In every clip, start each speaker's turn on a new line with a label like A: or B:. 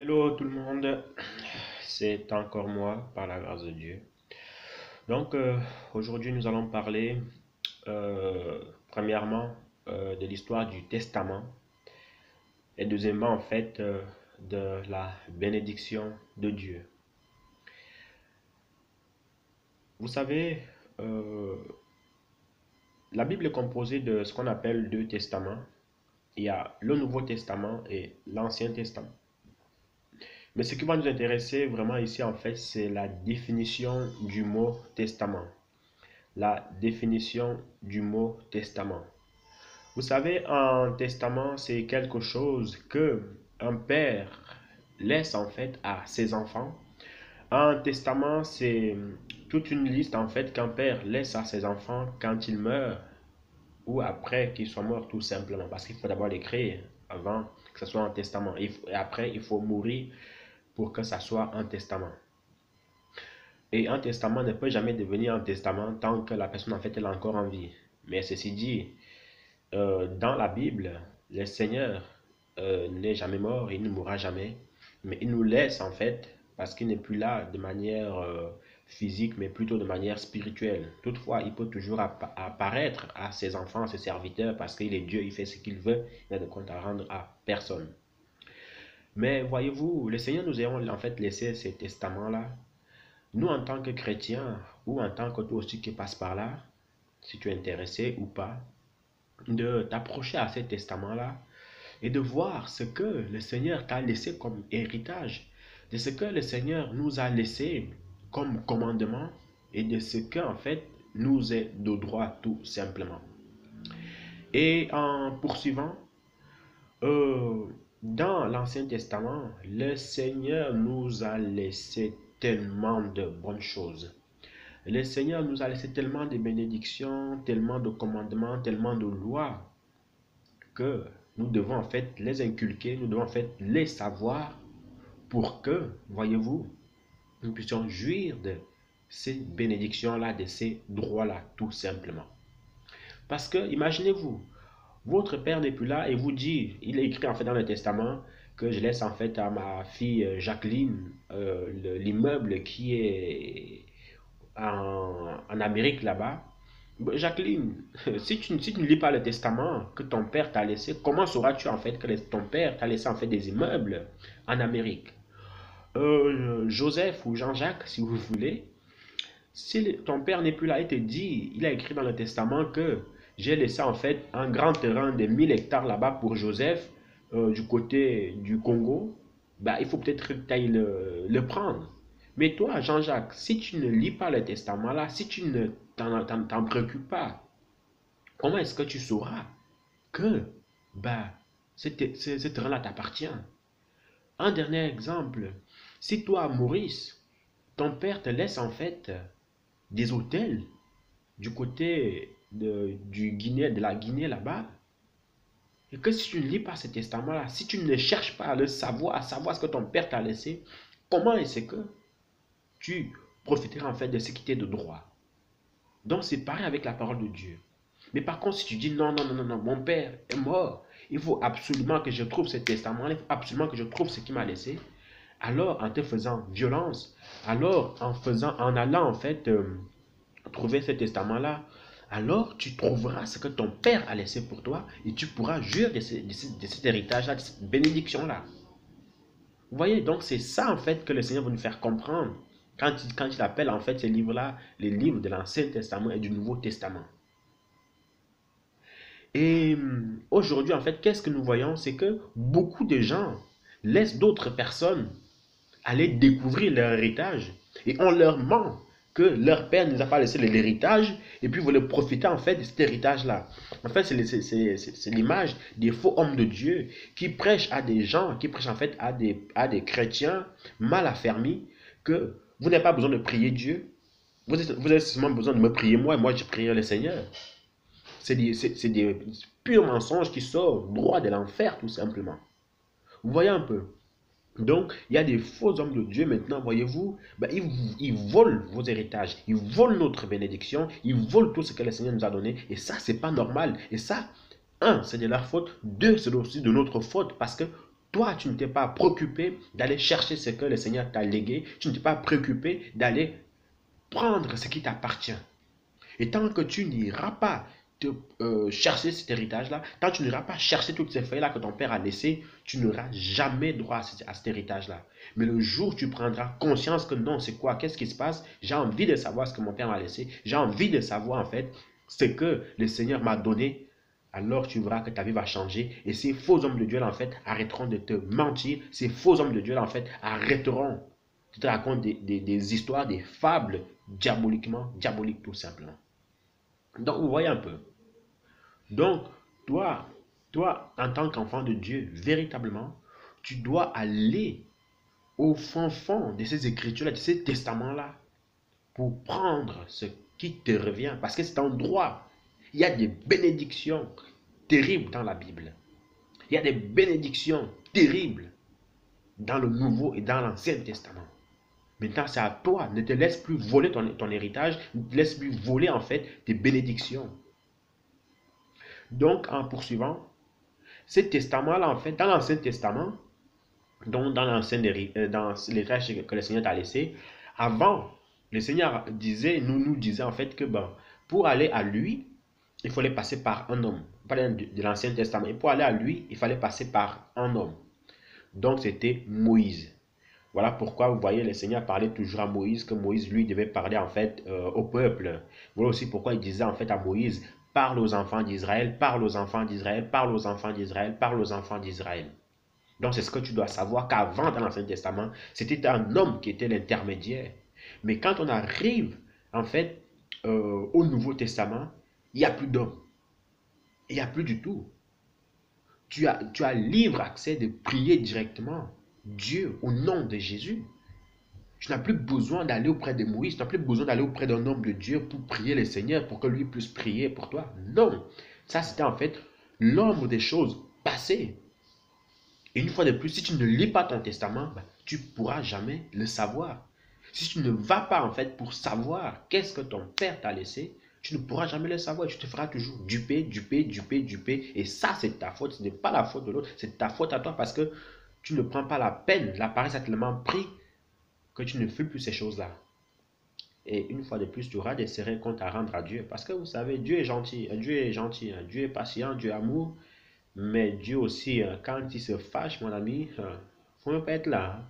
A: Hello tout le monde, c'est encore moi par la grâce de Dieu. Donc aujourd'hui nous allons parler premièrement de l'histoire du testament et deuxièmement de la bénédiction de Dieu. Vous savez, euh, la Bible est composée de ce qu'on appelle deux testaments. Il y a le Nouveau Testament et l'Ancien Testament. Mais ce qui va nous intéresser vraiment ici, c'est la définition du mot testament. La définition du mot testament. Vous savez, un testament, c'est quelque chose que un père laisse à ses enfants. Un testament, c'est toute une liste qu'un père laisse à ses enfants quand il meurt ou après qu'il soit mort tout simplement. Parce qu'il faut d'abord l'écrire avant que ce soit un testament. Et après, il faut mourir pour que ça soit un testament. Et un testament ne peut jamais devenir un testament tant que la personne elle est encore en vie. Mais ceci dit, dans la Bible, le Seigneur n'est jamais mort, il ne mourra jamais. Mais il nous laisse parce qu'il n'est plus là de manière physique, mais plutôt de manière spirituelle. Toutefois, il peut toujours apparaître à ses enfants, à ses serviteurs, parce qu'il est Dieu, il fait ce qu'il veut, il n'a de compte à rendre à personne. Mais voyez-vous, le Seigneur nous a laissé ces testaments-là. Nous, en tant que chrétiens, ou en tant que toi aussi qui passe par là, si tu es intéressé ou pas, de t'approcher à ces testaments-là et de voir ce que le Seigneur t'a laissé comme héritage, de ce que le Seigneur nous a laissé comme commandement et de ce que, nous est de droit tout simplement. Et en poursuivant, euh, dans l'Ancien Testament, le Seigneur nous a laissé tellement de bonnes choses. Le Seigneur nous a laissé tellement de bénédictions, tellement de commandements, tellement de lois que nous devons les inculquer, nous devons les savoir pour que, voyez-vous, nous puissions jouir de ces bénédictions-là, de ces droits-là, tout simplement. Parce que, imaginez-vous, votre père n'est plus là et vous dit, il est écrit dans le testament que je laisse à ma fille Jacqueline l'immeuble qui est en Amérique là-bas. Jacqueline, si tu ne lis pas le testament que ton père t'a laissé, comment sauras-tu que ton père t'a laissé des immeubles en Amérique? Joseph ou Jean-Jacques, si vous voulez, si ton père n'est plus là, il te dit, il a écrit dans le testament que j'ai laissé un grand terrain de 1000 hectares là-bas pour Joseph du côté du Congo, bah, il faut peut-être que tu ailles le prendre. Mais toi, Jean-Jacques, si tu ne lis pas le testament là, si tu ne t'en préoccupes pas, comment est-ce que tu sauras que bah, ce terrain-là t'appartient? Un dernier exemple, si toi, Maurice, ton père te laisse des hôtels du côté de la Guinée là-bas, et que si tu ne lis pas ce testament-là, si tu ne cherches pas à savoir ce que ton père t'a laissé, comment est-ce que tu profiteras de ce qui t'est de droit? Donc c'est pareil avec la parole de Dieu. Mais par contre, si tu dis non, non, non, non, non, mon père est mort, il faut absolument que je trouve ce testament, il faut absolument que je trouve ce qu'il m'a laissé, alors en te faisant violence, alors en allant trouver ce testament-là, alors tu trouveras ce que ton père a laissé pour toi et tu pourras jouir de cet héritage-là, de cette bénédiction-là. Vous voyez, donc c'est ça que le Seigneur veut nous faire comprendre quand il appelle ces livres-là les livres de l'Ancien Testament et du Nouveau Testament. Et aujourd'hui, qu'est-ce que nous voyons? C'est que beaucoup de gens laissent d'autres personnes aller découvrir leur héritage et on leur ment que leur père ne nous a pas laissé l'héritage et puis voulaient profiter de cet héritage-là. C'est l'image des faux hommes de Dieu qui prêchent à des gens, qui prêchent à des chrétiens mal affermis que vous n'avez pas besoin de prier Dieu, vous avez seulement besoin de me prier moi et moi je prierai le Seigneur. C'est des purs mensonges qui sortent droit de l'enfer tout simplement. Vous voyez un peu? Donc, il y a des faux hommes de Dieu maintenant, voyez-vous, ils volent vos héritages, ils volent notre bénédiction, ils volent tout ce que le Seigneur nous a donné. Et ça, c'est pas normal. Et ça, un, c'est de leur faute. Deux, c'est aussi de notre faute parce que Toi, tu ne t'es pas préoccupé d'aller chercher ce que le Seigneur t'a légué. Tu ne t'es pas préoccupé d'aller prendre ce qui t'appartient. Et tant que tu n'iras pas chercher cet héritage-là, tant que tu n'iras pas chercher toutes ces feuilles-là que ton père a laissées, tu n'auras jamais droit à cet héritage-là. Mais le jour où tu prendras conscience que non, c'est quoi, qu'est-ce qui se passe, j'ai envie de savoir ce que mon père m'a laissé, j'ai envie de savoir en fait ce que le Seigneur m'a donné, alors tu verras que ta vie va changer. Et ces faux hommes de Dieu, là, en fait, arrêteront de te mentir. Ces faux hommes de Dieu, là, en fait, arrêteront de te raconter des histoires, des fables diaboliques tout simplement. Donc, vous voyez un peu. Donc, toi, toi, en tant qu'enfant de Dieu, véritablement, tu dois aller au fond de ces écritures-là, de ces testaments-là, pour prendre ce qui te revient. Parce que c'est un droit. Il y a des bénédictions terribles dans la Bible. Il y a des bénédictions terribles dans le Nouveau et dans l'Ancien Testament. Maintenant, c'est à toi. Ne te laisse plus voler ton héritage. Ne te laisse plus voler, en fait, tes bénédictions. Donc, en poursuivant, ces testaments-là, en fait, dans l'Ancien Testament, donc dans l'héritage que le Seigneur t'a laissé, avant, le Seigneur nous disait en fait que pour aller à lui, il fallait passer par un homme. On parlait de l'Ancien Testament. Et pour aller à lui, il fallait passer par un homme. Donc c'était Moïse. Voilà pourquoi vous voyez le Seigneur parlait toujours à Moïse, que Moïse lui devait parler en fait au peuple. Voilà aussi pourquoi il disait en fait à Moïse, parle aux enfants d'Israël, parle aux enfants d'Israël, parle aux enfants d'Israël, parle aux enfants d'Israël. Donc c'est ce que tu dois savoir qu'avant dans l'Ancien Testament, c'était un homme qui était l'intermédiaire. Mais quand on arrive en fait au Nouveau Testament, il n'y a plus d'homme. Il n'y a plus du tout. Tu as libre accès de prier directement Dieu au nom de Jésus. Tu n'as plus besoin d'aller auprès de Moïse, tu n'as plus besoin d'aller auprès d'un homme de Dieu pour prier le Seigneur, pour que lui puisse prier pour toi. Non, ça c'était en fait l'ombre des choses passées. Et une fois de plus, si tu ne lis pas ton testament, tu ne pourras jamais le savoir. Si tu ne vas pas en fait pour savoir qu'est-ce que ton père t'a laissé, tu ne pourras jamais le savoir. Tu te feras toujours duper. Et ça, c'est ta faute. Ce n'est pas la faute de l'autre. C'est ta faute à toi parce que tu ne prends pas la peine. La paresse a tellement pris que tu ne fais plus ces choses-là. Et une fois de plus, tu auras des sérieux comptes à rendre à Dieu. Parce que vous savez, Dieu est gentil. Dieu est gentil. Dieu est patient. Dieu est amour. Mais Dieu aussi, quand il se fâche, mon ami, il ne faut même pas être là.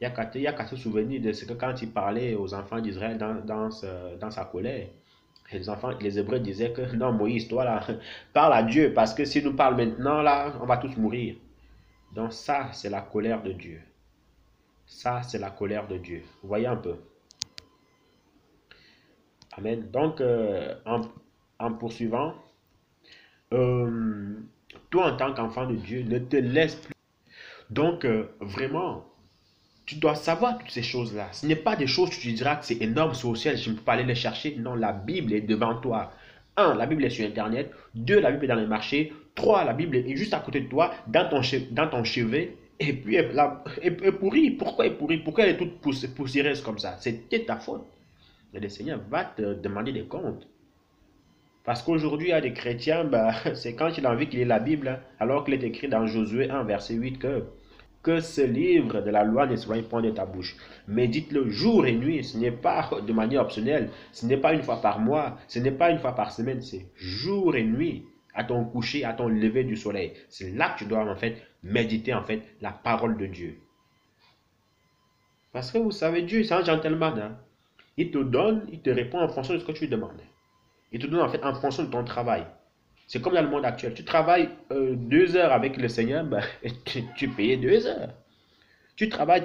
A: Il n'y a qu'à se souvenir de ce que quand il parlait aux enfants d'Israël dans sa colère. Et les Hébreux disaient que non, Moïse, toi là, parle à Dieu parce que s'il nous parle maintenant, là, on va tous mourir. Donc ça, c'est la colère de Dieu. Ça, c'est la colère de Dieu. Vous voyez un peu. Amen. Donc, en poursuivant, euh, toi en tant qu'enfant de Dieu, ne te laisse plus. Donc, vraiment, tu dois savoir toutes ces choses-là. Ce n'est pas des choses que tu diras que c'est énorme, c'est au ciel, je ne peux pas aller les chercher. Non, la Bible est devant toi. Un, la Bible est sur Internet. Deux, la Bible est dans les marchés. Trois, la Bible est juste à côté de toi, dans ton chevet. Et puis, elle est pourrie. Pourquoi elle est pourrie? Pourquoi elle est toute poussiéreuse comme ça? C'était ta faute. Et le Seigneur va te demander des comptes. Parce qu'aujourd'hui, il y a des chrétiens, c'est quand il a envie qu'il ait la Bible, alors qu'il est écrit dans Josué 1, verset 8, que ce livre de la loi ne soit point de ta bouche. Médite-le jour et nuit, ce n'est pas de manière optionnelle, ce n'est pas une fois par mois, ce n'est pas une fois par semaine, c'est jour et nuit, à ton coucher, à ton lever du soleil. C'est là que tu dois en fait méditer en fait la parole de Dieu. Parce que vous savez, Dieu, c'est un gentleman. Hein. Il te donne, il te répond en fonction de ce que tu lui demandes. Il te donne en fait en fonction de ton travail. C'est comme dans le monde actuel. Tu travailles 2 heures avec le Seigneur, tu payes 2 heures. Tu travailles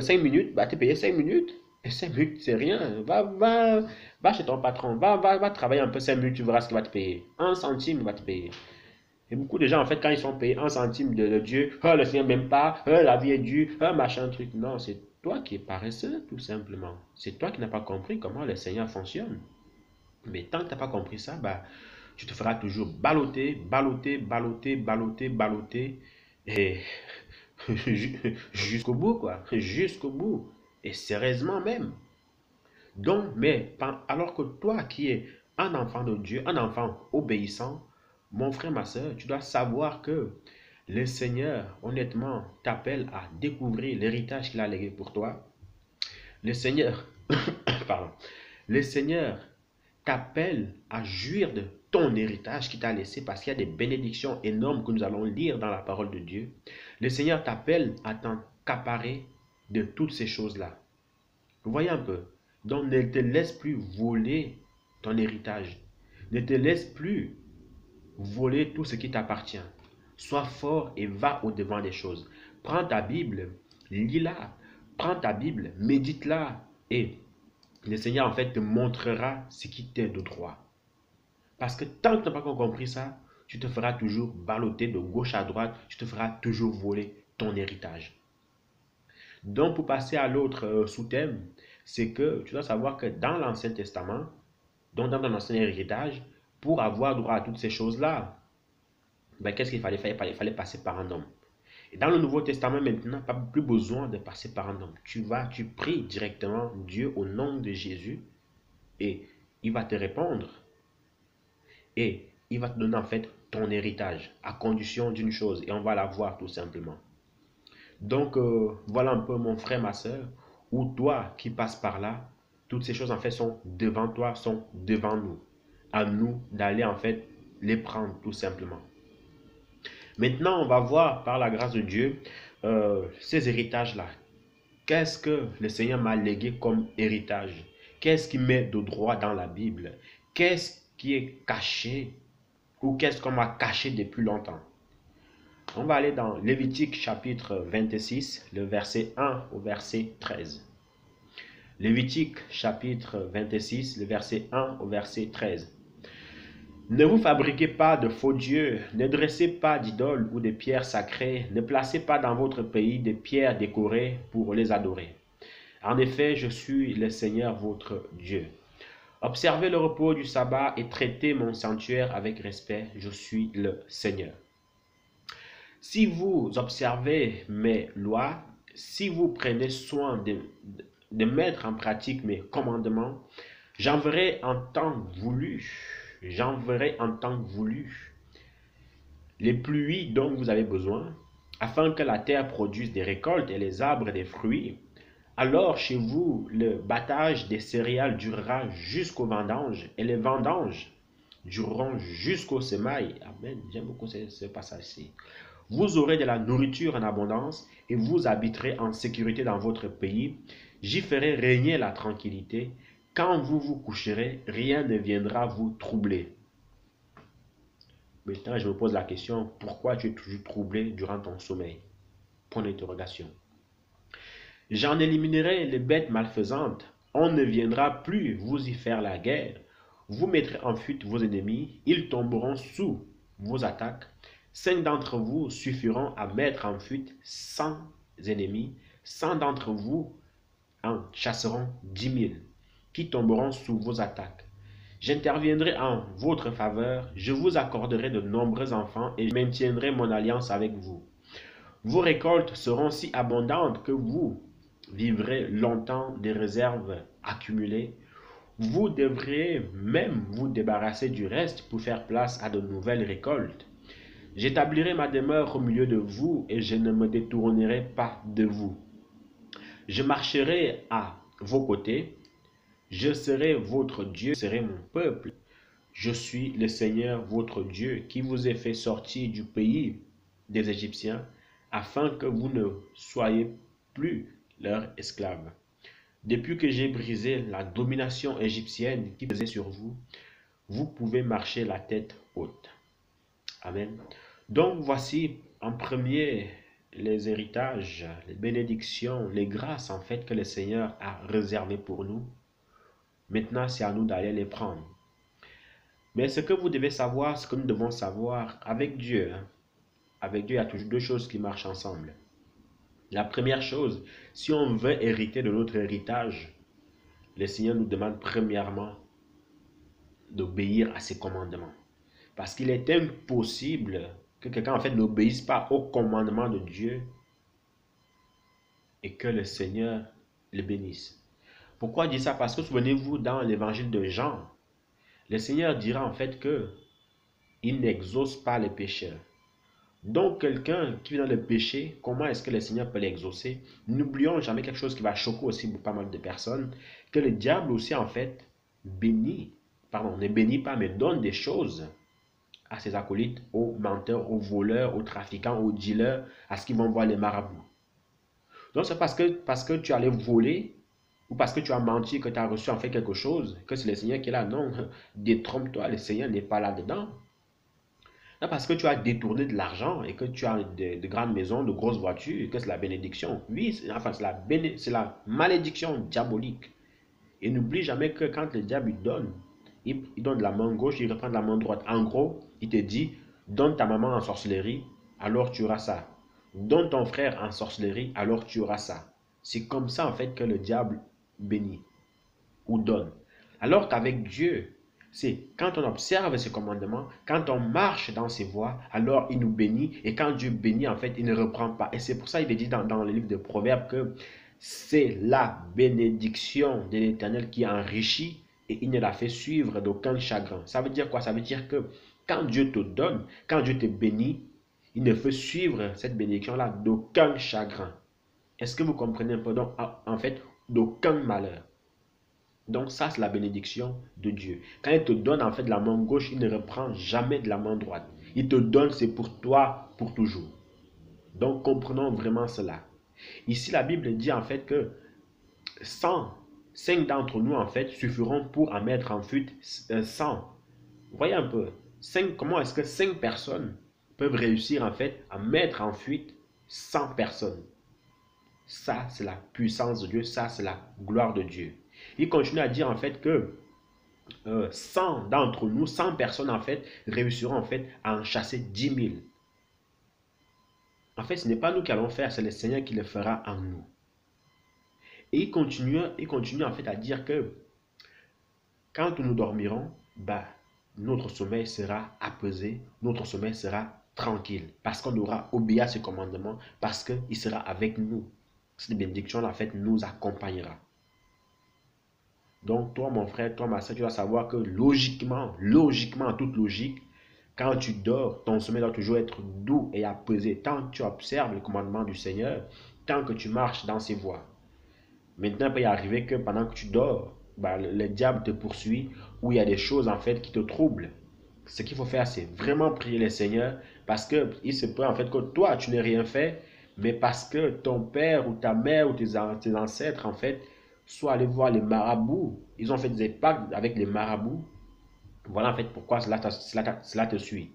A: 5 minutes, tu es payé 5 minutes. Et 5 minutes, c'est rien. Va chez ton patron, va travailler un peu 5 minutes, tu verras ce qu'il va te payer. 1 centime, il va te payer. Et beaucoup de gens, en fait, quand ils sont payés 1 centime de Dieu, oh, le Seigneur m'aime pas, oh, la vie est dure, oh, machin, truc. Non, c'est toi qui es paresseux, tout simplement. C'est toi qui n'as pas compris comment le Seigneur fonctionne. Mais tant que tu n'as pas compris ça, tu te feras toujours balloter, et jusqu'au bout, quoi. Jusqu'au bout. Et sérieusement même. Donc, mais alors que toi qui es un enfant de Dieu, un enfant obéissant, mon frère, ma soeur, tu dois savoir que Le Seigneur, honnêtement, t'appelle à découvrir l'héritage qu'il a légué pour toi. Le Seigneur, pardon, le Seigneur t'appelle à jouir de ton héritage qu'il t'a laissé parce qu'il y a des bénédictions énormes que nous allons lire dans la parole de Dieu. Le Seigneur t'appelle à t'accaparer de toutes ces choses-là. Vous voyez un peu? Donc ne te laisse plus voler ton héritage. Ne te laisse plus voler tout ce qui t'appartient. Sois fort et va au-devant des choses. Prends ta Bible, lis-la. Prends ta Bible, médite-la. Et le Seigneur, en fait, te montrera ce qui t'est de droit. Parce que tant que tu n'as pas compris ça, tu te feras toujours balloter de gauche à droite. Tu te feras toujours voler ton héritage. Donc, pour passer à l'autre sous-thème, c'est que tu dois savoir que dans l'Ancien Testament, donc dans ton ancien héritage, pour avoir droit à toutes ces choses-là, ben, qu'est-ce qu'il fallait faire? Il fallait passer par un homme. Et dans le Nouveau Testament maintenant, pas plus besoin de passer par un homme. Tu pries directement Dieu au nom de Jésus et il va te répondre et il va te donner en fait ton héritage à condition d'une chose et on va la voir tout simplement. Donc voilà un peu mon frère, ma soeur, ou toi qui passes par là, toutes ces choses en fait sont devant toi, sont devant nous. À nous d'aller en fait les prendre tout simplement. Maintenant, on va voir par la grâce de Dieu ces héritages-là. Qu'est-ce que le Seigneur m'a légué comme héritage? Qu'est-ce qui met de droit dans la Bible? Qu'est-ce qui est caché ou qu'est-ce qu'on m'a caché depuis longtemps? On va aller dans Lévitique chapitre 26, le verset 1 au verset 13. Lévitique chapitre 26, le verset 1 au verset 13. Ne vous fabriquez pas de faux dieux, ne dressez pas d'idoles ou de pierres sacrées, ne placez pas dans votre pays des pierres décorées pour les adorer. En effet, je suis le Seigneur votre Dieu. Observez le repos du sabbat et traitez mon sanctuaire avec respect, je suis le Seigneur. Si vous observez mes lois, si vous prenez soin de mettre en pratique mes commandements, j'enverrai en temps voulu les pluies dont vous avez besoin, afin que la terre produise des récoltes et les arbres des fruits. Alors chez vous, le battage des céréales durera jusqu'aux vendanges, et les vendanges dureront jusqu'aux semailles. Amen. J'aime beaucoup ce passage-ci. Vous aurez de la nourriture en abondance, et vous habiterez en sécurité dans votre pays. J'y ferai régner la tranquillité. Quand vous vous coucherez, rien ne viendra vous troubler. Maintenant, je me pose la question, pourquoi tu es toujours troublé durant ton sommeil? Point d'interrogation. J'en éliminerai les bêtes malfaisantes. On ne viendra plus vous y faire la guerre. Vous mettrez en fuite vos ennemis. Ils tomberont sous vos attaques. 5 d'entre vous suffiront à mettre en fuite 100 ennemis. 100 d'entre vous en chasseront 10 000 qui tomberont sous vos attaques. J'interviendrai en votre faveur, je vous accorderai de nombreux enfants et je maintiendrai mon alliance avec vous. Vos récoltes seront si abondantes que vous vivrez longtemps des réserves accumulées. Vous devrez même vous débarrasser du reste pour faire place à de nouvelles récoltes. J'établirai ma demeure au milieu de vous et je ne me détournerai pas de vous. Je marcherai à vos côtés. Je serai votre Dieu, vous serez mon peuple. Je suis le Seigneur votre Dieu qui vous ai fait sortir du pays des Égyptiens afin que vous ne soyez plus leurs esclaves. Depuis que j'ai brisé la domination égyptienne qui pesait sur vous, vous pouvez marcher la tête haute. Amen. Donc voici en premier les héritages, les bénédictions, les grâces en fait que le Seigneur a réservées pour nous. Maintenant, c'est à nous d'aller les prendre. Mais ce que vous devez savoir, ce que nous devons savoir avec Dieu, avec Dieu, il y a toujours deux choses qui marchent ensemble. La première chose, si on veut hériter de notre héritage, le Seigneur nous demande premièrement d'obéir à ses commandements. Parce qu'il est impossible que quelqu'un en fait n'obéisse pas aux commandements de Dieu et que le Seigneur le bénisse. Pourquoi je dis ça? Parce que souvenez-vous, dans l'évangile de Jean, le Seigneur dira en fait que il n'exauce pas les pécheurs. Donc, quelqu'un qui vit dans le péché, comment est-ce que le Seigneur peut l'exaucer? N'oublions jamais quelque chose qui va choquer aussi pas mal de personnes, que le diable aussi, en fait, bénit, pardon, ne bénit pas, mais donne des choses à ses acolytes, aux menteurs, aux voleurs, aux trafiquants, aux dealers, à ce qu'ils vont voir les marabouts. Donc, c'est parce que tu allais voler ou parce que tu as menti que tu as reçu en fait quelque chose, que c'est le Seigneur qui est là. Non, détrompe-toi, le Seigneur n'est pas là-dedans. Non, parce que tu as détourné de l'argent et que tu as de grandes maisons, de grosses voitures, que c'est la bénédiction. Oui, enfin, c'est la malédiction diabolique. Et n'oublie jamais que quand le diable donne, il donne de la main gauche, il reprend de la main droite. En gros, il te dit, donne ta maman en sorcellerie, alors tu auras ça. Donne ton frère en sorcellerie, alors tu auras ça. C'est comme ça en fait que le diable bénit ou donne. Alors qu'avec Dieu, c'est quand on observe ses commandements, quand on marche dans ses voies, alors il nous bénit. Et quand Dieu bénit, en fait, il ne reprend pas. Et c'est pour ça qu'il est dit dans le livre de Proverbes que c'est la bénédiction de l'Éternel qui enrichit et il ne la fait suivre d'aucun chagrin. Ça veut dire quoi? Ça veut dire que quand Dieu te donne, quand Dieu te bénit, il ne fait suivre cette bénédiction-là d'aucun chagrin. Est-ce que vous comprenez un peu? Donc, en fait, d'aucun malheur. Donc ça, c'est la bénédiction de Dieu. Quand il te donne en fait de la main gauche, il ne reprend jamais de la main droite. Il te donne, c'est pour toi, pour toujours. Donc comprenons vraiment cela. Ici, la Bible dit en fait que 100, 5 d'entre nous en fait suffiront pour en mettre en fuite 100. Voyez un peu, comment est-ce que 5 personnes peuvent réussir en fait à mettre en fuite 100 personnes? Ça, c'est la puissance de Dieu, ça, c'est la gloire de Dieu. Il continue à dire en fait que 100 d'entre nous, 100 personnes en fait, réussiront en fait à en chasser 10 000. En fait, ce n'est pas nous qui allons faire, c'est le Seigneur qui le fera en nous. Et il continue en fait à dire que quand nous dormirons, bah, notre sommeil sera apaisé, notre sommeil sera tranquille, parce qu'on aura obéi à ce commandement, parce qu'il sera avec nous. Cette bénédiction en fait nous accompagnera. Donc toi mon frère, toi ma soeur, tu dois savoir que logiquement, en toute logique, quand tu dors, ton sommeil doit toujours être doux et apaisé. Tant que tu observes le commandement du Seigneur, tant que tu marches dans ses voies. Maintenant, il peut y arriver que pendant que tu dors, bah, le diable te poursuit ou il y a des choses en fait qui te troublent. Ce qu'il faut faire, c'est vraiment prier le Seigneur parce que il se peut en fait que toi, tu n'aies rien fait, mais parce que ton père ou ta mère ou tes ancêtres en fait soient allés voir les marabouts. Ils ont fait des pactes avec les marabouts. Voilà en fait pourquoi cela te suit.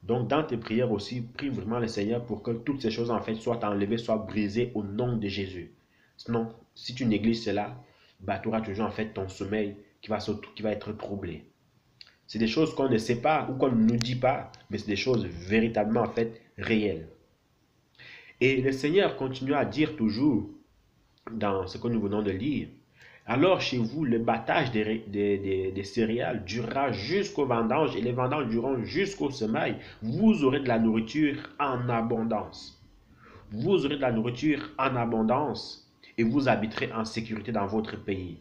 A: Donc, dans tes prières aussi, prie vraiment le Seigneur pour que toutes ces choses en fait soient enlevées, soient brisées au nom de Jésus. Sinon, si tu négliges cela, bah, tu auras toujours en fait ton sommeil qui va être troublé. C'est des choses qu'on ne sait pas ou qu'on ne nous dit pas, mais c'est des choses véritablement en fait réelles. Et le Seigneur continue à dire toujours dans ce que nous venons de lire, alors chez vous, le battage des céréales durera jusqu'au vendange et les vendanges dureront jusqu'au semail. Vous aurez de la nourriture en abondance. Vous aurez de la nourriture en abondance et vous habiterez en sécurité dans votre pays.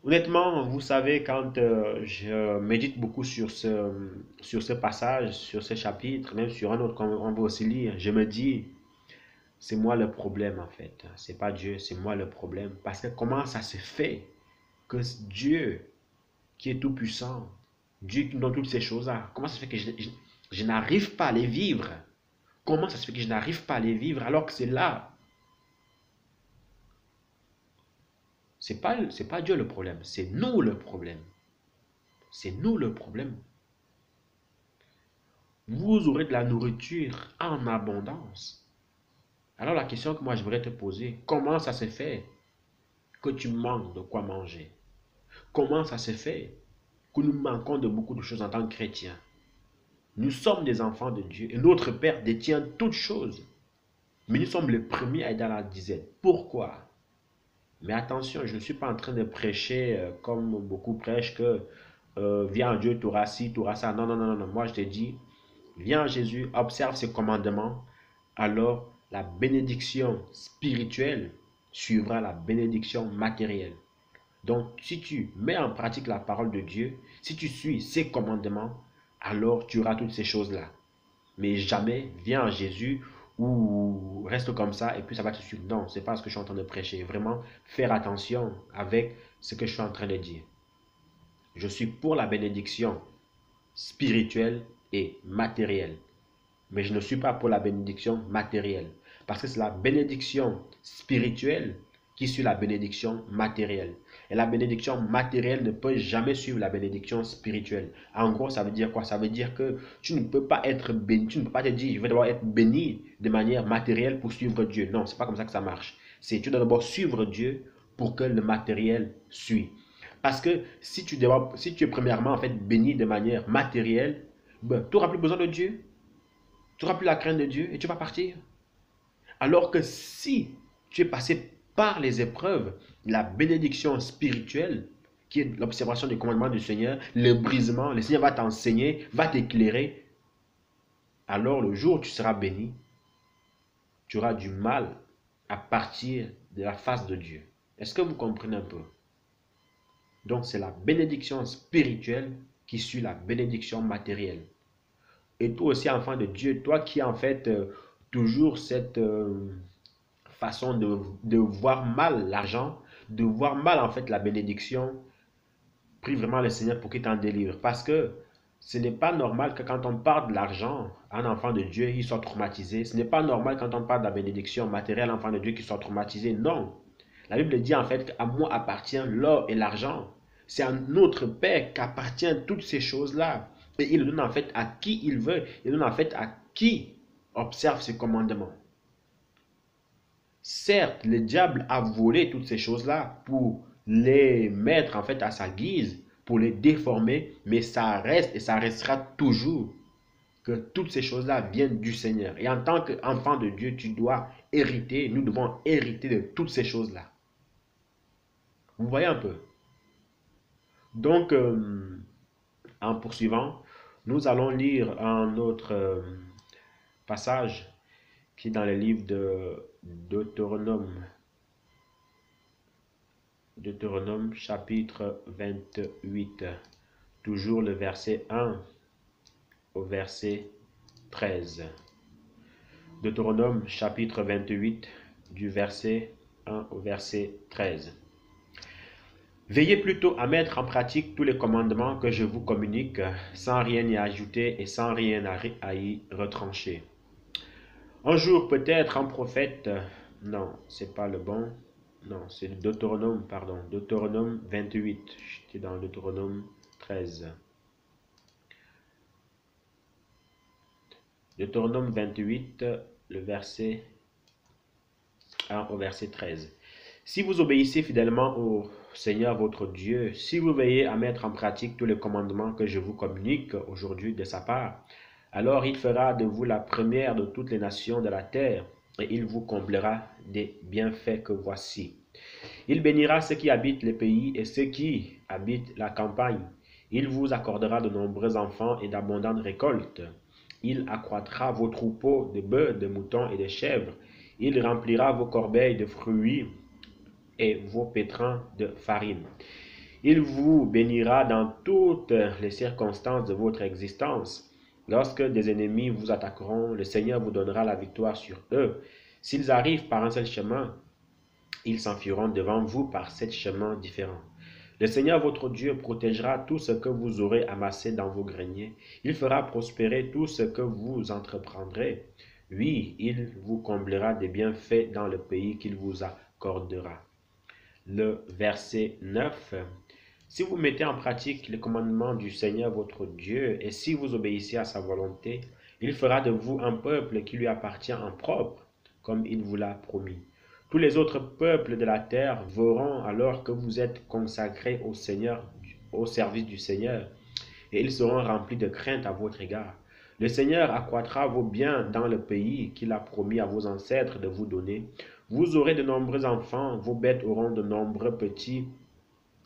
A: Honnêtement, vous savez, quand je médite beaucoup sur ce passage, sur ce chapitre, même sur un autre qu'on va aussi lire, je me dis, c'est moi le problème en fait. C'est pas Dieu, c'est moi le problème. Parce que comment ça se fait que Dieu, qui est tout puissant, Dieu qui nous donne toutes ces choses-là, comment ça se fait que je n'arrive pas à les vivre? Comment ça se fait que je n'arrive pas à les vivre alors que c'est là? C'est pas Dieu le problème, c'est nous le problème. C'est nous le problème. Vous aurez de la nourriture en abondance. Alors la question que moi je voudrais te poser, comment ça se fait que tu manques de quoi manger? Comment ça se fait que nous manquons de beaucoup de choses en tant que chrétiens? Nous sommes des enfants de Dieu et notre Père détient toutes choses. Mais nous sommes les premiers à être dans la disette. Pourquoi? Mais attention, je ne suis pas en train de prêcher comme beaucoup prêchent que viens à Dieu, tu auras ci, tu auras ça. Non, non, non, non. Moi, je te dis, viens à Jésus, observe ses commandements. Alors, la bénédiction spirituelle suivra la bénédiction matérielle. Donc, si tu mets en pratique la parole de Dieu, si tu suis ses commandements, alors tu auras toutes ces choses-là. Mais jamais viens à Jésus ou reste comme ça et puis ça va te suivre. Non, c'est pas ce que je suis en train de prêcher. Vraiment, faire attention avec ce que je suis en train de dire. Je suis pour la bénédiction spirituelle et matérielle. Mais je ne suis pas pour la bénédiction matérielle. Parce que c'est la bénédiction spirituelle qui suit la bénédiction matérielle. Et la bénédiction matérielle ne peut jamais suivre la bénédiction spirituelle. En gros, ça veut dire quoi? Ça veut dire que tu ne peux pas être béni, tu ne peux pas te dire, je vais devoir être béni de manière matérielle pour suivre Dieu. Non, c'est pas comme ça que ça marche. C'est tu dois d'abord suivre Dieu pour que le matériel suive. Parce que si tu es premièrement en fait béni de manière matérielle, ben, tu n'auras plus besoin de Dieu. Tu n'auras plus la crainte de Dieu et tu vas partir. Alors que si tu es passé par les épreuves, la bénédiction spirituelle, qui est l'observation des commandements du Seigneur, le brisement, le Seigneur va t'enseigner, va t'éclairer, alors le jour où tu seras béni, tu auras du mal à partir de la face de Dieu. Est-ce que vous comprenez un peu? Donc c'est la bénédiction spirituelle qui suit la bénédiction matérielle. Et toi aussi, enfant de Dieu, toi qui en fait toujours cette façon de voir mal l'argent, de voir mal en fait la bénédiction, prie vraiment le Seigneur pour qu'il t'en délivre. Parce que ce n'est pas normal que quand on parle de l'argent, un enfant de Dieu, il soit traumatisé. Ce n'est pas normal quand on parle de la bénédiction matérielle, enfant de Dieu, qu'il soit traumatisé. Non. La Bible dit en fait qu'à moi appartient l'or et l'argent. C'est à notre Père qu'appartiennent toutes ces choses-là. Et il le donne en fait à qui il veut. Il le donne en fait à qui observe ses commandements. Certes, le diable a volé toutes ces choses-là pour les mettre en fait à sa guise, pour les déformer, mais ça reste et ça restera toujours que toutes ces choses-là viennent du Seigneur. Et en tant qu'enfant de Dieu, tu dois hériter, nous devons hériter de toutes ces choses-là. Vous voyez un peu? Donc, en poursuivant, nous allons lire un autre passage qui est dans le livre de Deutéronome. Deutéronome chapitre 28, toujours le verset 1 au verset 13. Deutéronome chapitre 28 du verset 1 au verset 13. Veillez plutôt à mettre en pratique tous les commandements que je vous communique, sans rien y ajouter et sans rien à y retrancher. Un jour peut-être un prophète, non, c'est pas le bon, non, c'est Deutéronome, pardon, Deutéronome 28, j'étais dans Deutéronome 13. Deutéronome 28, le verset 1 au verset 13. Si vous obéissez fidèlement au Seigneur votre Dieu, si vous veillez à mettre en pratique tous les commandements que je vous communique aujourd'hui de sa part, alors il fera de vous la première de toutes les nations de la terre, et il vous comblera des bienfaits que voici. Il bénira ceux qui habitent les pays et ceux qui habitent la campagne. Il vous accordera de nombreux enfants et d'abondantes récoltes. Il accroîtra vos troupeaux de bœufs, de moutons et de chèvres. Il remplira vos corbeilles de fruits et vos pétrins de farine. Il vous bénira dans toutes les circonstances de votre existence. Lorsque des ennemis vous attaqueront, le Seigneur vous donnera la victoire sur eux. S'ils arrivent par un seul chemin, ils s'enfuiront devant vous par 7 chemins différents. Le Seigneur votre Dieu protégera tout ce que vous aurez amassé dans vos greniers. Il fera prospérer tout ce que vous entreprendrez. Oui, il vous comblera des bienfaits dans le pays qu'il vous accordera. Le verset 9. Si vous mettez en pratique les commandements du Seigneur votre Dieu, et si vous obéissez à sa volonté, il fera de vous un peuple qui lui appartient en propre, comme il vous l'a promis. Tous les autres peuples de la terre verront alors que vous êtes consacrés au Seigneur, au service du Seigneur, et ils seront remplis de crainte à votre égard. Le Seigneur accroîtra vos biens dans le pays qu'il a promis à vos ancêtres de vous donner. Vous aurez de nombreux enfants, vos bêtes auront de nombreux petits,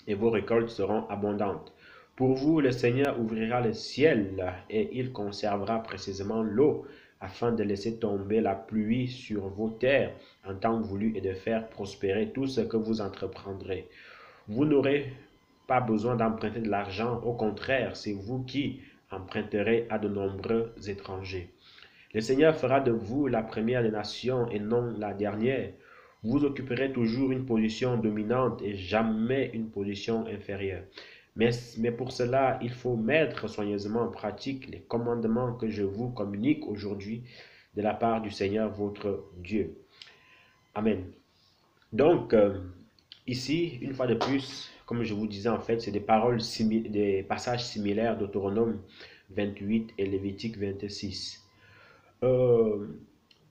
A: et vos récoltes seront abondantes. Pour vous, le Seigneur ouvrira le ciel et il conservera précisément l'eau afin de laisser tomber la pluie sur vos terres en temps voulu et de faire prospérer tout ce que vous entreprendrez. Vous n'aurez pas besoin d'emprunter de l'argent, au contraire, c'est vous qui emprunterez à de nombreux étrangers. Le Seigneur fera de vous la première des nations et non la dernière. Vous occuperez toujours une position dominante et jamais une position inférieure. Mais pour cela, il faut mettre soigneusement en pratique les commandements que je vous communique aujourd'hui de la part du Seigneur votre Dieu. Amen. Donc, ici, une fois de plus, comme je vous disais, en fait, c'est des passages similaires d'Autonome 28 et Lévitique 26. Euh,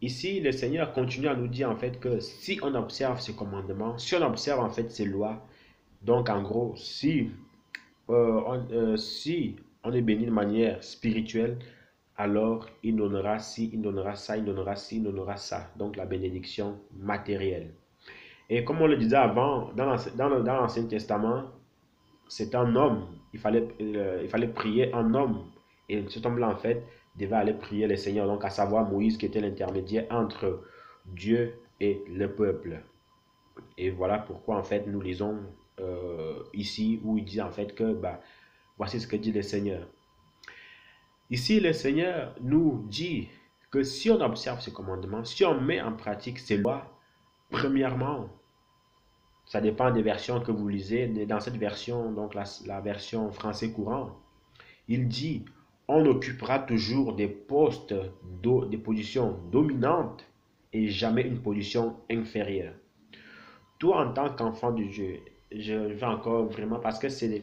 A: Ici, le Seigneur continue à nous dire en fait que si on observe ses commandements, si on observe en fait ses lois, donc en gros, si on est béni de manière spirituelle, alors il donnera ci, il donnera ça, il donnera ci, il donnera ça. Donc la bénédiction matérielle. Et comme on le disait avant, dans l'Ancien Testament, c'est un homme. Il fallait prier un homme. Et cet homme-là, en fait, devait aller prier le Seigneur. Donc, à savoir Moïse, qui était l'intermédiaire entre Dieu et le peuple. Et voilà pourquoi, en fait, nous lisons ici, où il dit, en fait, que, bah, voici ce que dit le Seigneur. Ici, le Seigneur nous dit que si on observe ses commandements, si on met en pratique ses lois, premièrement, ça dépend des versions que vous lisez. Dans cette version, donc la version français courant, il dit, on occupera toujours des postes, des positions dominantes et jamais une position inférieure. Toi, en tant qu'enfant de Dieu, je vais encore vraiment, parce que c'est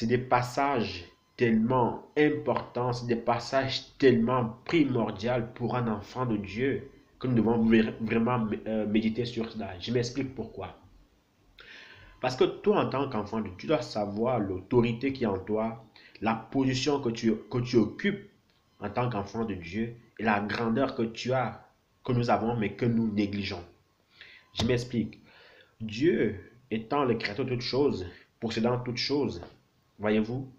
A: des passages tellement importants, c'est des passages tellement primordiaux pour un enfant de Dieu que nous devons vraiment méditer sur cela. Je m'explique pourquoi. Parce que toi, en tant qu'enfant de Dieu, tu dois savoir l'autorité qui est en toi, la position que tu occupes en tant qu'enfant de Dieu et la grandeur que tu as, que nous avons, mais que nous négligeons. Je m'explique. Dieu étant le créateur de toutes choses, possédant toutes choses, voyez-vous,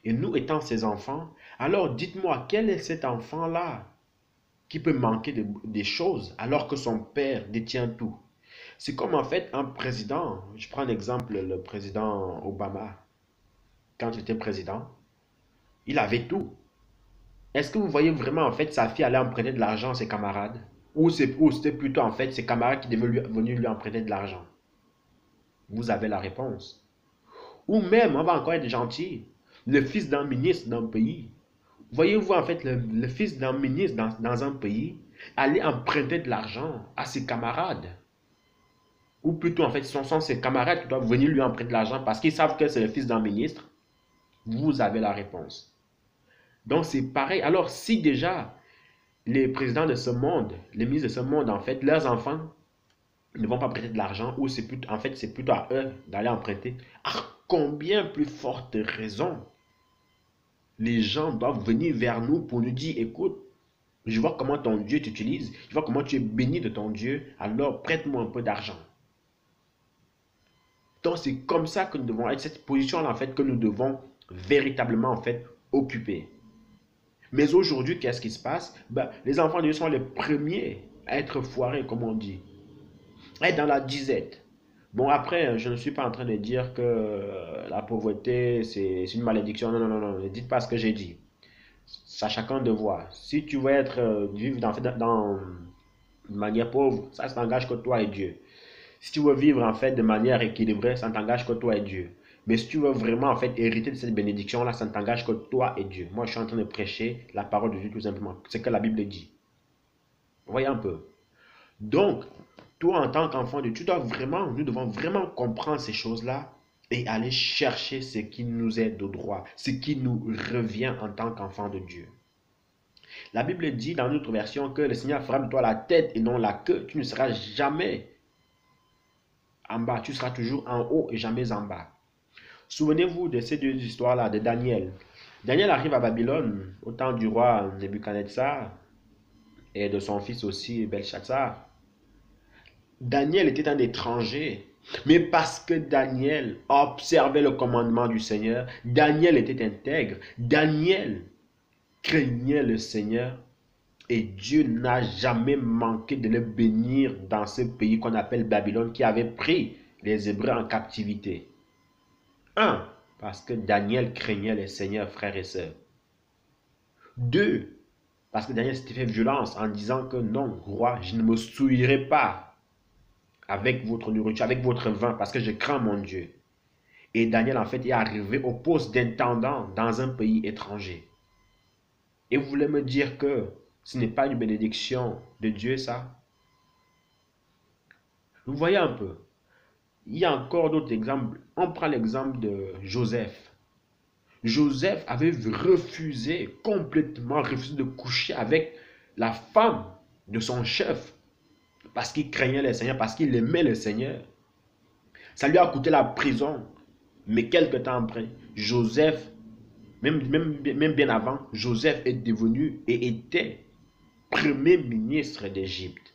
A: et nous étant ses enfants, alors dites-moi, quel est cet enfant-là qui peut manquer des choses alors que son père détient tout? C'est comme en fait un président, je prends l'exemple, le président Obama, quand il était président, il avait tout. Est-ce que vous voyez vraiment en fait sa fille aller emprunter de l'argent à ses camarades? Ou c'était plutôt en fait ses camarades qui devaient venir lui emprunter de l'argent? Vous avez la réponse. Ou même, on va encore être gentil, le fils d'un ministre d'un pays. Voyez-vous en fait le fils d'un ministre dans un pays aller emprunter de l'argent à ses camarades? Ou plutôt en fait ce sont ses camarades qui doivent venir lui emprunter de l'argent parce qu'ils savent que c'est le fils d'un ministre? Vous avez la réponse. Donc c'est pareil. Alors si déjà les présidents de ce monde, les ministres de ce monde, en fait, leurs enfants ne vont pas prêter de l'argent ou c'est plutôt, en fait, c'est plutôt à eux d'aller emprunter, à combien plus forte raison les gens doivent venir vers nous pour nous dire, écoute, je vois comment ton Dieu t'utilise, je vois comment tu es béni de ton Dieu, alors prête-moi un peu d'argent. Donc c'est comme ça que nous devons être, cette position-là en fait que nous devons véritablement en fait occuper. Mais aujourd'hui, qu'est-ce qui se passe? Ben, les enfants de Dieu sont les premiers à être foirés, comme on dit, à être dans la disette. Bon, après, je ne suis pas en train de dire que la pauvreté, c'est une malédiction. Non, non, non, non, ne dites pas ce que j'ai dit. C'est à chacun de voir. Si tu veux être, vivre dans de manière pauvre, ça t'engage que toi et Dieu. Si tu veux vivre en fait de manière équilibrée, ça ne t'engage que toi et Dieu. Mais si tu veux vraiment en fait hériter de cette bénédiction-là, ça ne t'engage que toi et Dieu. Moi, je suis en train de prêcher la parole de Dieu tout simplement. C'est ce que la Bible dit. Voyez un peu. Donc, toi en tant qu'enfant de Dieu, nous devons vraiment comprendre ces choses-là et aller chercher ce qui nous est de droit, ce qui nous revient en tant qu'enfant de Dieu. La Bible dit dans notre version que le Seigneur fera de toi la tête et non la queue. Tu ne seras jamais en bas, tu seras toujours en haut et jamais en bas. Souvenez-vous de ces deux histoires-là de Daniel. Daniel arrive à Babylone au temps du roi Nebuchadnezzar et de son fils aussi Belshazzar. Daniel était un étranger, mais parce que Daniel observait le commandement du Seigneur, Daniel était intègre, Daniel craignait le Seigneur et Dieu n'a jamais manqué de le bénir dans ce pays qu'on appelle Babylone qui avait pris les Hébreux en captivité. Un, parce que Daniel craignait le Seigneur, frères et sœurs. Deux, Parce que Daniel s'était fait violence en disant que non, roi, je ne me souillerai pas avec votre nourriture, avec votre vin, parce que je crains mon Dieu. Et Daniel, en fait, est arrivé au poste d'intendant dans un pays étranger. Et vous voulez me dire que ce n'est pas une bénédiction de Dieu, ça? Vous voyez un peu. Il y a encore d'autres exemples. On prend l'exemple de Joseph. Joseph avait refusé, complètement refusé de coucher avec la femme de son chef parce qu'il craignait le Seigneur, parce qu'il aimait le Seigneur. Ça lui a coûté la prison. Mais quelque temps après, Joseph, même bien avant, Joseph est devenu et était premier ministre d'Égypte.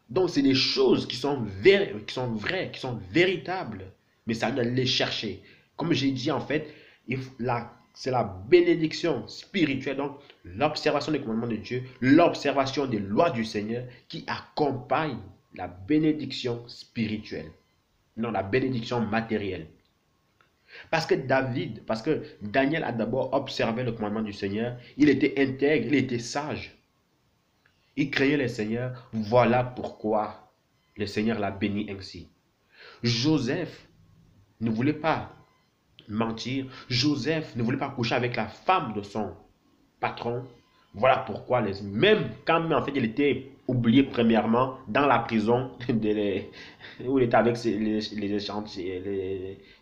A: Donc, c'est des choses vraies, qui sont véritables. Mais ça doit les chercher. Comme j'ai dit, en fait, c'est la bénédiction spirituelle, donc l'observation des commandements de Dieu, l'observation des lois du Seigneur qui accompagne la bénédiction spirituelle, non la bénédiction matérielle. Parce que Daniel a d'abord observé le commandement du Seigneur, il était intègre, il était sage. Il craignait le Seigneur, voilà pourquoi le Seigneur l'a béni ainsi. Joseph ne voulait pas mentir. Joseph ne voulait pas coucher avec la femme de son patron. Voilà pourquoi, même quand en fait il était oublié premièrement dans la prison où il était avec je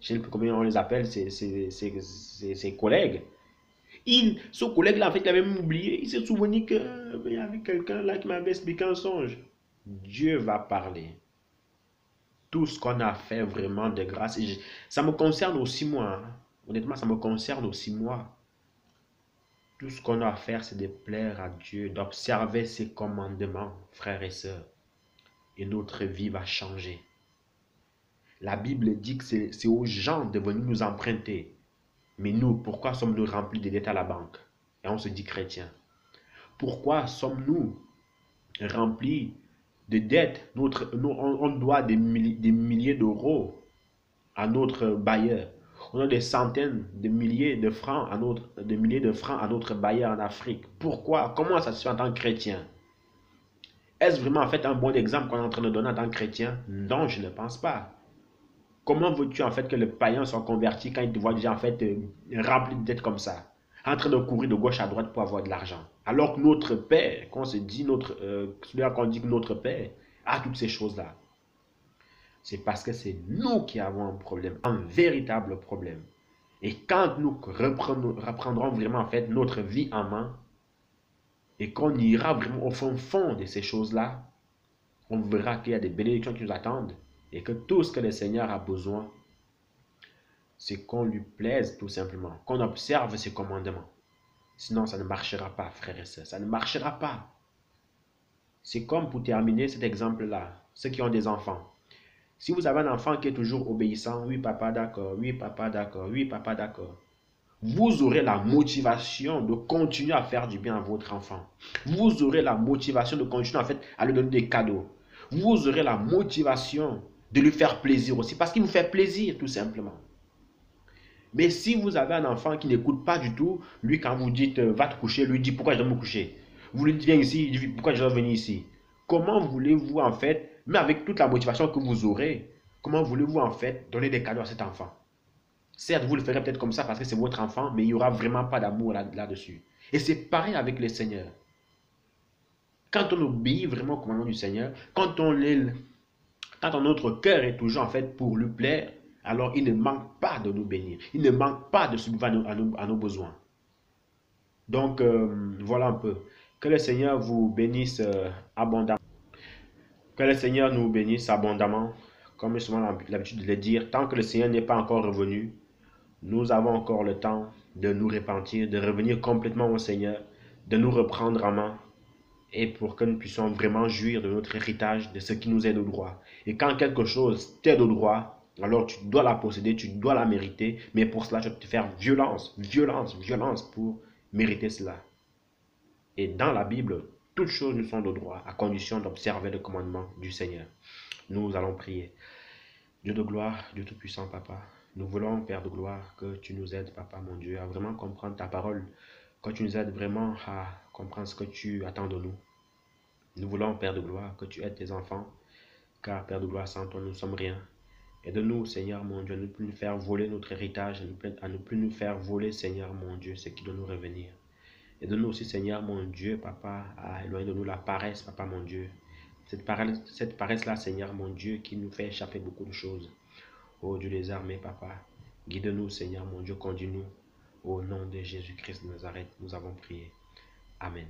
A: sais pas comment on les appelle, ses collègues. Ce collègue-là, en fait, il avait même oublié. Il s'est souvenu qu'il y avait quelqu'un là qui m'avait expliqué un songe. Dieu va parler. Tout ce qu'on a fait vraiment de grâce. Ça me concerne aussi moi. Hein. Honnêtement, ça me concerne aussi moi. Tout ce qu'on a à faire, c'est de plaire à Dieu, d'observer ses commandements, frères et sœurs. Et notre vie va changer. La Bible dit que c'est aux gens de venir nous emprunter. Mais nous, pourquoi sommes-nous remplis de dettes à la banque? Et on se dit chrétien. Pourquoi sommes-nous remplis de dettes? On doit des milliers d'euros à notre bailleur. On a des centaines de milliers de francs à notre bailleur en Afrique. Pourquoi? Comment ça se fait en tant que chrétien? Est-ce vraiment en fait un bon exemple qu'on est en train de donner en tant que chrétien? Non, je ne pense pas. Comment veux-tu en fait que le païen soit converti quand il te voit déjà en fait rempli de dettes comme ça? En train de courir de gauche à droite pour avoir de l'argent. Alors que notre Père, qu'on se dit celui-là qu'on dit que notre Père a toutes ces choses-là. C'est parce que c'est nous qui avons un problème, un véritable problème. Et quand nous reprendrons vraiment en fait notre vie en main et qu'on ira vraiment au fond de ces choses-là, on verra qu'il y a des bénédictions qui nous attendent et que tout ce que le Seigneur a besoin, c'est qu'on lui plaise tout simplement, qu'on observe ses commandements. Sinon, ça ne marchera pas, frères et sœurs, ça ne marchera pas. C'est comme pour terminer cet exemple-là, ceux qui ont des enfants. Si vous avez un enfant qui est toujours obéissant, oui papa d'accord, oui papa d'accord, oui papa d'accord, vous aurez la motivation de continuer à faire du bien à votre enfant. Vous aurez la motivation de continuer en fait à lui donner des cadeaux. Vous aurez la motivation de lui faire plaisir aussi parce qu'il vous fait plaisir tout simplement. Mais si vous avez un enfant qui n'écoute pas du tout, lui quand vous dites va te coucher, lui dit pourquoi je dois me coucher. Vous lui dites viens ici, il dit pourquoi je dois venir ici. Comment voulez-vous en fait, mais avec toute la motivation que vous aurez, comment voulez-vous en fait donner des cadeaux à cet enfant? Certes, vous le ferez peut-être comme ça parce que c'est votre enfant, mais il n'y aura vraiment pas d'amour là-dessus. Et c'est pareil avec le Seigneur. Quand on obéit vraiment au commandement du Seigneur, quand notre cœur est toujours en fait pour lui plaire, alors il ne manque pas de nous bénir. Il ne manque pas de subvenir à nos besoins. Donc, voilà un peu. Que le Seigneur vous bénisse abondamment. Que le Seigneur nous bénisse abondamment. Comme j'ai souvent l'habitude de le dire, tant que le Seigneur n'est pas encore revenu, nous avons encore le temps de nous repentir, de revenir complètement au Seigneur, de nous reprendre en main et pour que nous puissions vraiment jouir de notre héritage, de ce qui nous aide au droit. Et quand quelque chose t'aide au droit, alors tu dois la posséder, tu dois la mériter, mais pour cela, tu dois te faire violence pour mériter cela. Et dans la Bible, toutes choses nous sont de droit, à condition d'observer le commandement du Seigneur. Nous allons prier. Dieu de gloire, Dieu Tout-Puissant, Papa, nous voulons, Père de gloire, que tu nous aides, Papa, mon Dieu, à vraiment comprendre ta parole, que tu nous aides vraiment à comprendre ce que tu attends de nous. Nous voulons, Père de gloire, que tu aides tes enfants, car Père de gloire, sans toi, nous ne sommes rien. Aide-nous, Seigneur mon Dieu, à ne plus nous faire voler notre héritage, à ne plus nous faire voler, Seigneur mon Dieu, ce qui doit nous revenir. Aide-nous aussi, Seigneur mon Dieu, Papa, à éloigner de nous la paresse, Papa mon Dieu. Cette paresse-là, Seigneur mon Dieu, qui nous fait échapper beaucoup de choses. Ô Dieu des armées, Papa, guide-nous, Seigneur mon Dieu, conduis-nous. Au nom de Jésus-Christ de Nazareth, nous avons prié. Amen.